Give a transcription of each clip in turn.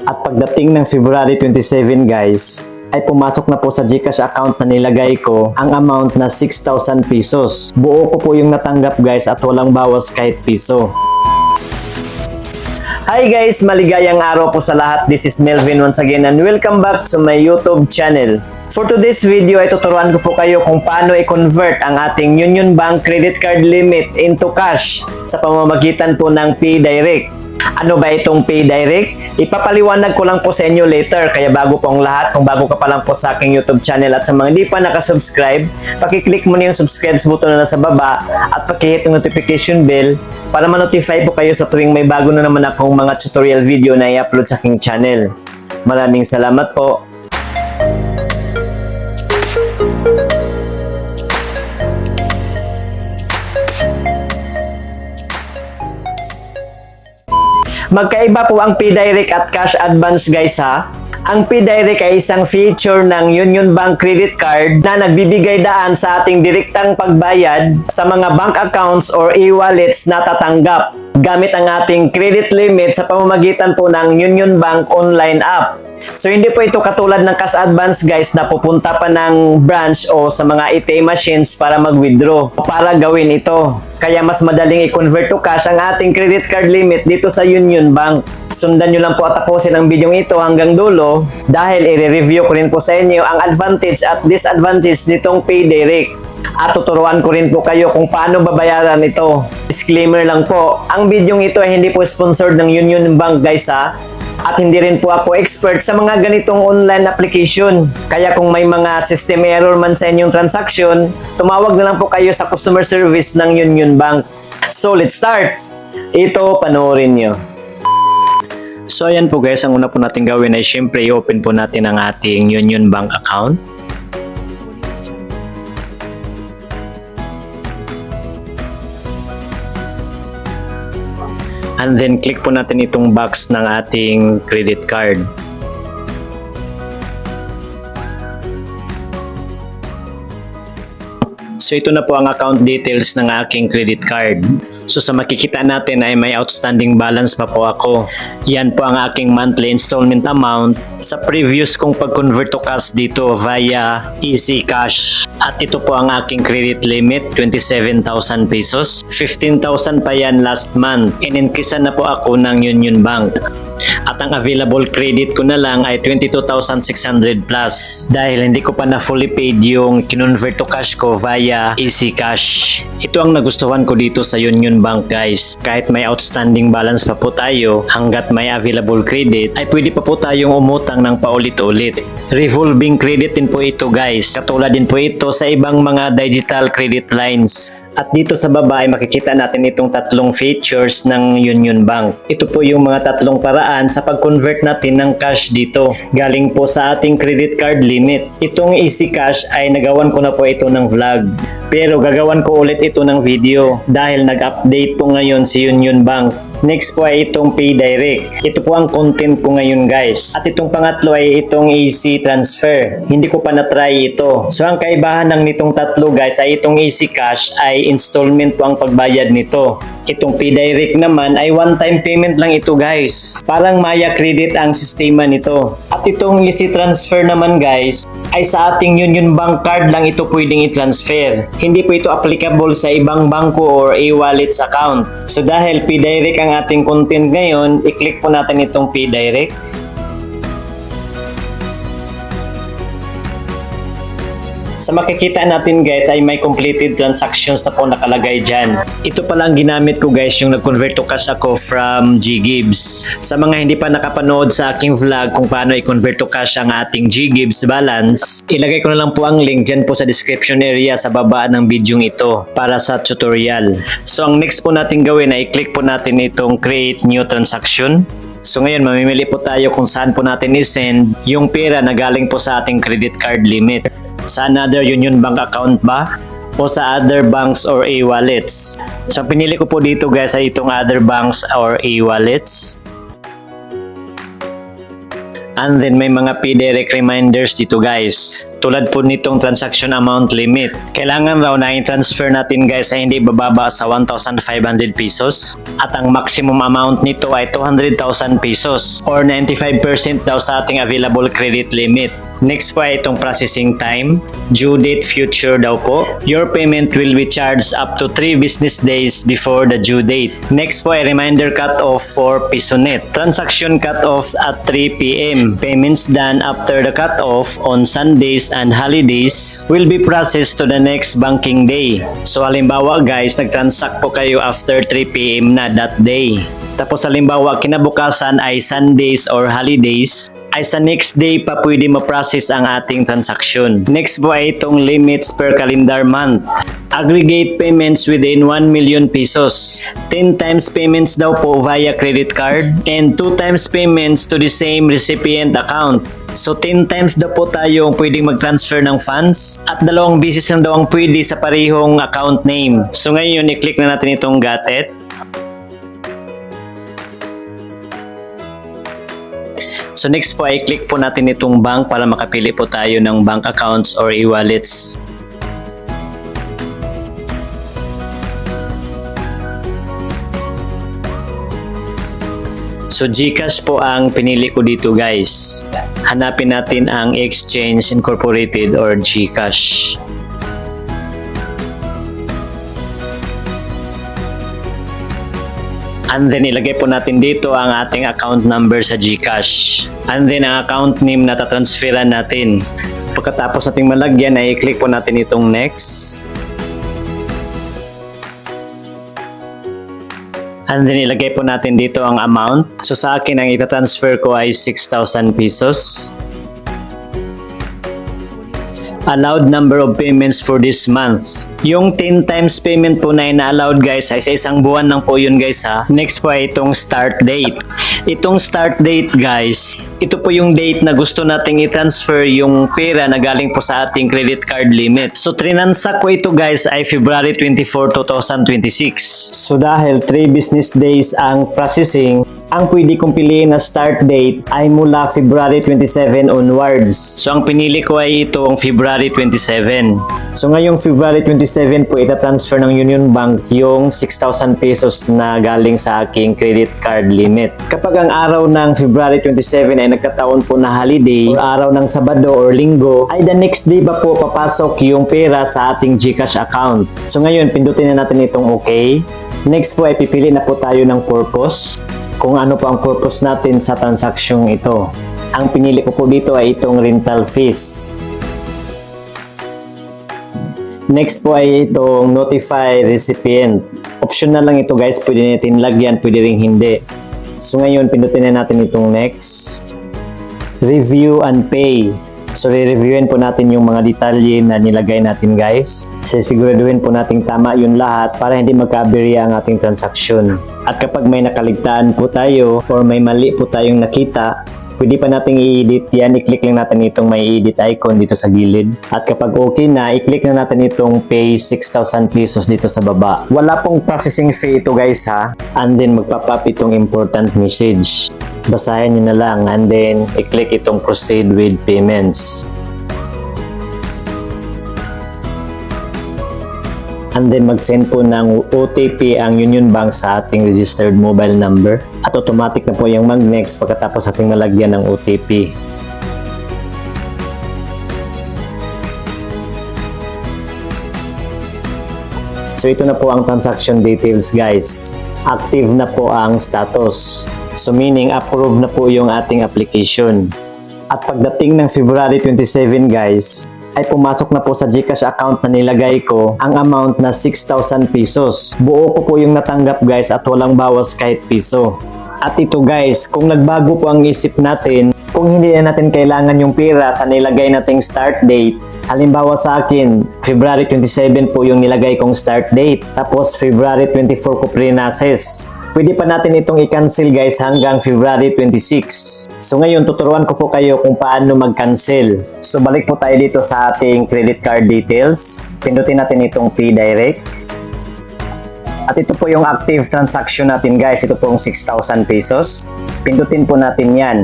At pagdating ng February 27 guys, ay pumasok na po sa GCash account na nilagay ko ang amount na 6,000 pesos. Buo ko po yung natanggap guys at walang bawas kahit piso. Hi guys! Maligayang araw po sa lahat. This is Melvin once again and welcome back to my YouTube channel. For today's video ay tuturuan ko po kayo kung paano i-convert ang ating Union Bank credit card limit into cash sa pamamagitan po ng PDirect. Ano ba itong PDirect? Ipapaliwanag ko lang po sa inyo later. Kaya bago po ang lahat, kung bago ka pa lang po sa aking YouTube channel at sa mga hindi pa nakasubscribe, pakiclick mo na yung subscribe button na nasa baba at pakihit yung notification bell para ma-notify po kayo sa tuwing may bago na naman akong mga tutorial video na i-upload sa aking channel. Maraming salamat po. Magkaiba po ang PDirect at cash advance guys ha. Ang PDirect ay isang feature ng Union Bank credit card na nagbibigay daan sa ating direktang pagbayad sa mga bank accounts or e-wallets na tatanggap gamit ang ating credit limit sa pamamagitan po ng Union Bank online app. So hindi po ito katulad ng cash advance guys na pupunta pa ng branch o sa mga ATM machines para mag-withdraw para gawin ito. Kaya mas madaling i-convert to cash ang ating credit card limit dito sa Union Bank. Sundan nyo lang po at tapusin ang video ito hanggang dulo dahil i-review ko rin po sa inyo ang advantage at disadvantage nitong PDirect. At tuturuan ko rin po kayo kung paano babayaran ito. Disclaimer lang po, ang video ito ay hindi po sponsored ng Union Bank guys ha. At hindi rin po ako expert sa mga ganitong online application. Kaya kung may mga system error man sa inyong transaction, tumawag na lang po kayo sa customer service ng Union Bank. So let's start! Ito, panoorin nyo. So ayan po guys, ang una po natin gawin ay syempre i-open po natin ang ating Union Bank account. And then click po natin itong box ng ating credit card. So ito na po ang account details ng aking credit card. So sa makikita natin ay may outstanding balance pa po ako. Yan po ang aking monthly installment amount sa previous kong pag-convert to cash dito via Easy Cash. At ito po ang aking credit limit, 27,000 pesos. 15,000 pa yan last month. In-increasean na po ako ng Union Bank. At ang available credit ko na lang ay 22,600 plus dahil hindi ko pa na fully paid yung kinonvert to cash ko via Easy Cash. Ito ang nagustuhan ko dito sa Union Bank guys. Kahit may outstanding balance pa po tayo, hanggat may available credit, ay pwede pa po tayong umutang ng paulit-ulit. Revolving credit din po ito guys. Katulad din po ito sa ibang mga digital credit lines. At dito sa baba ay makikita natin itong tatlong features ng Union Bank. Ito po yung mga tatlong paraan sa pag-convert natin ng cash dito. Galing po sa ating credit card limit. Itong Easy Cash ay nagawan ko na po ito ng vlog. Pero gagawan ko ulit ito ng video dahil nag-update po ngayon si Union Bank. Next po ay itong PDirect. Ito po ang content ko ngayon guys. At itong pangatlo ay itong Easy Transfer. Hindi ko pa na-try ito. So ang kaibahan ng nitong tatlo guys ay itong Easy Cash ay installment po ang pagbayad nito. Itong PDirect naman ay one-time payment lang ito guys. Parang Maya Credit ang sistema nito. At itong Easy Transfer naman guys ay sa ating Union Bank card lang ito pwedeng i-transfer. Hindi po ito applicable sa ibang bangko or e-wallets account. So dahil PDirect ang ating content ngayon, i-click po natin itong PDirect. Sa makikita natin guys ay may completed transactions na po nakalagay dyan. Ito pala ang ginamit ko guys yung nag-convert to cash ako from GGives. Sa mga hindi pa nakapanood sa aking vlog kung paano i-convert to cash ang ating GGives balance, ilagay ko na lang po ang link dyan po sa description area sa baba ng video ito para sa tutorial. So ang next po natin gawin ay i-click po natin itong create new transaction. So ngayon mamimili po tayo kung saan po natin i-send yung pera na galing po sa ating credit card limit. Sa another Union Bank account ba? O sa other banks or e-wallets? So pinili ko po dito guys ay itong other banks or e-wallets. And then may mga PDirect reminders dito guys. tulad po nitong transaction amount limit. Kailangan raw na i-transfer natin guys ay hindi bababa sa 1,500 pesos at ang maximum amount nito ay 200,000 pesos or 95% daw sa ating available credit limit. Next po ay itong processing time. Due date future daw po. Your payment will be charged up to 3 business days before the due date. Next po ay reminder cut-off for PisoNet. Transaction cut-off at 3 p.m. Payments done after the cut-off on Sundays and holidays will be processed to the next banking day. So halimbawa guys, nag-transact po kayo after 3 p.m. na that day. Tapos halimbawa kinabukasan ay Sundays or holidays, ay sa next day pa pwede ma-process ang ating transaction. Next po ay itong limits per calendar month. Aggregate payments within 1 million pesos. 10 times payments daw po via credit card and 2 times payments to the same recipient account. So 10 times daw po tayong pwedeng mag-transfer ng funds at 2 beses lang daw ang pwede sa parehong account name. So ngayon i-click na natin itong got it. So next po ay click po natin itong bank para makapili po tayo ng bank accounts or e-wallets. So GCash po ang pinili ko dito guys. Hanapin natin ang Exchange Incorporated or GCash. And then ilagay po natin dito ang ating account number sa GCash. And then ang account name na tatransferan natin. Pagkatapos nating malagyan ay i-click po natin itong next. And then ilagay po natin dito ang amount. So sa akin ang itatransfer ko ay 6,000 pesos. Allowed number of payments for this month. Yung 10 times payment po na ina-allowed guys ay sa isang buwan lang po yun guys ha. Next po ay itong start date. Itong start date guys, ito po yung date na gusto nating i-transfer yung pera na galing po sa ating credit card limit. So trinansak ko ito guys ay February 24, 2026. So dahil 3 business days ang processing, ang pwede kong piliin na start date ay mula February 27 onwards. So ang pinili ko ay itong February 27. So ngayong February 27 po itatransfer ng Union Bank yung 6,000 pesos na galing sa aking credit card limit. Kapag ang araw ng February 27 ay nagkataon po na holiday o araw ng Sabado or Linggo, ay the next day ba po papasok yung pera sa ating GCash account. So ngayon pindutin na natin itong okay. Next po ay pipili na po tayo ng purpose. Kung ano po ang purpose natin sa transaksyong ito. Ang pinili ko po dito ay itong rental fees. Next po ay itong notify recipient. Optional lang ito guys, pwede natin lagyan, pwede ring hindi. So ngayon, pindutin na natin itong next. Review and pay. So re-reviewin po natin yung mga detalye na nilagay natin guys. Sisiguraduhin po natin tama yun lahat para hindi magka-aberya ang ating transaksyon. At kapag may nakaligtaan po tayo or may mali po tayong nakita, pwede pa nating i-edit yan. I-click lang natin itong may edit icon dito sa gilid. At kapag okay na, i-click na natin itong pay 6,000 pesos dito sa baba. Wala pong processing fee ito guys ha. And then magpapap itong important message. Basahin nyo na lang and then i-click itong proceed with payments. And then mag-send po ng OTP ang Union Bank sa ating registered mobile number. At automatic na po yung mag-next pagkatapos ating malagyan ng OTP. So ito na po ang transaction details guys. Active na po ang status. So meaning approved na po yung ating application. At pagdating ng February 27 guys, ay pumasok na po sa GCash account na nilagay ko ang amount na 6,000 pesos. Buo ko po yung natanggap guys at walang bawas kahit piso. At ito guys, kung nagbago po ang isip natin, kung hindi na natin kailangan yung pera sa nilagay nating start date, halimbawa sa akin, February 27 po yung nilagay kong start date, tapos February 24 ko pre-process. Pwede pa natin itong i-cancel guys hanggang February 26. So ngayon tuturuan ko po kayo kung paano mag-cancel. So balik po tayo dito sa ating credit card details. Pindutin natin itong Pay Direct. At ito po yung active transaction natin guys. Ito po yung 6,000 pesos. Pindutin po natin yan.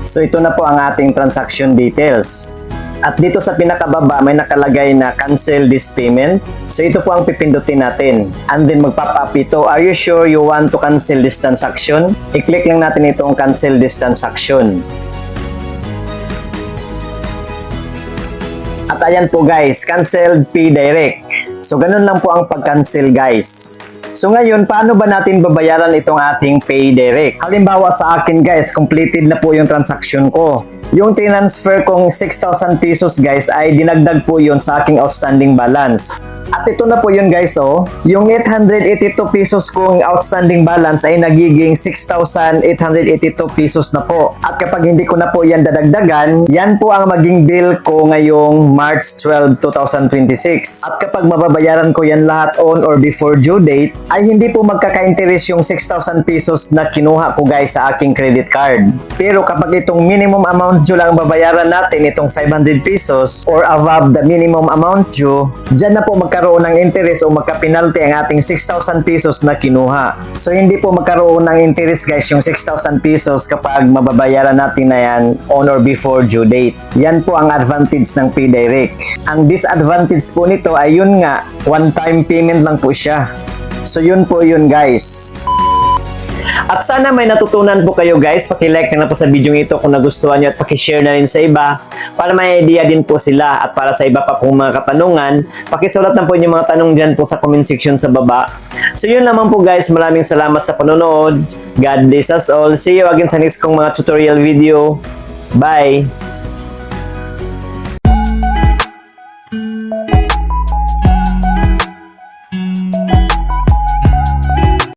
So ito na po ang ating transaction details. At dito sa pinakababa may nakalagay na cancel this payment. So ito po ang pipindutin natin. And then magpop up ito, are you sure you want to cancel this transaction? I-click lang natin itong cancel this transaction. At ayan po guys, canceled Pay Direct. So ganun lang po ang pag-cancel guys. So ngayon, paano ba natin babayaran itong ating Pay Direct? Halimbawa sa akin guys, completed na po yung transaction ko. Yung transfer kong 6,000 pesos guys ay dinagdag po yun sa aking outstanding balance. At ito na po yun guys yung 882 pesos kong outstanding balance ay nagiging 6,882 pesos na po. At kapag hindi ko na po yan dadagdagan, yan po ang maging bill ko ngayong March 12, 2026. At kapag mababayaran ko yan lahat on or before due date, ay hindi po magkaka-interest yung 6,000 pesos na kinuha ko guys sa aking credit card. Pero kapag itong minimum amount due lang babayaran natin, itong 500 pesos or above the minimum amount due, dyan na po magkaroon ng interest o magka-penalty ang ating 6,000 pesos na kinuha. So hindi po magkaroon ng interest guys yung 6,000 pesos kapag mababayaran natin na yan on or before due date. Yan po ang advantage ng Pay Direct. Ang disadvantage po nito ay yun nga, one-time payment lang po siya. So yun po yun guys. At sana may natutunan po kayo guys. Paki-like na po sa video ito kung nagustuhan nyo at paki-share na rin sa iba para may idea din po sila. At para sa iba pa pong mga katanungan, pakisulat na po yung mga tanong dyan po sa comment section sa baba. So yun naman po guys. Maraming salamat sa panonood. God bless us all. See you again sa next kong mga tutorial video. Bye!